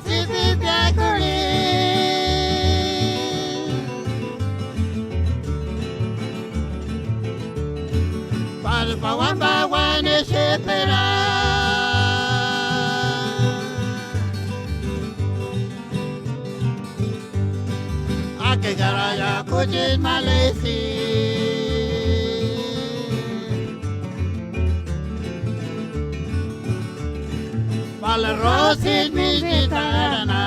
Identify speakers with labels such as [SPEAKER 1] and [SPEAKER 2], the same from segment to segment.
[SPEAKER 1] sipi piakuri Palpa wamba wane shepera Ake garaya kujin malesi Pala rosin mijitarana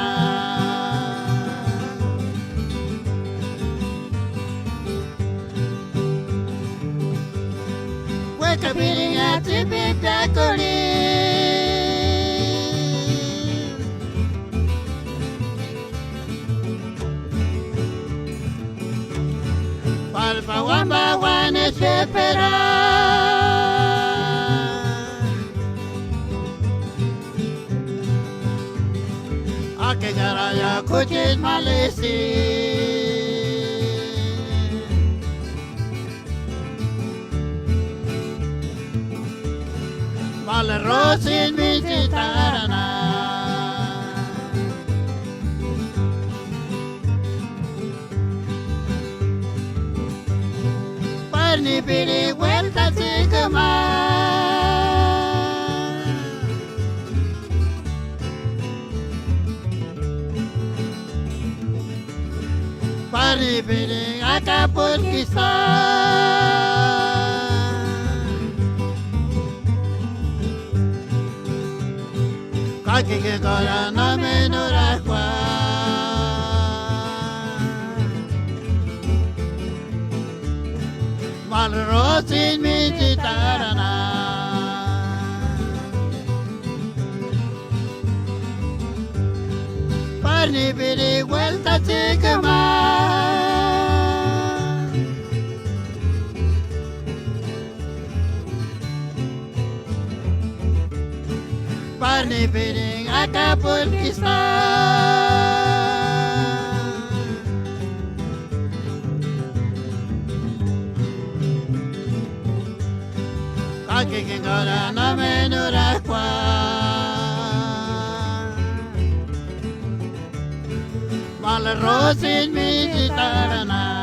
[SPEAKER 1] Weka piringa tipi piakuri Palpa wamba wane shepera Ake garaya kujin malesi Pala rosin mijitarana Parni pili vuelta sigma Parni pili akapur kisah Kaki ke kora na menurakwa Mal rosin mijitarana Parni pili vuelta sigma Parni pili akapul kisah Kaki ke kora na menurakwa Mal rosin mijitarana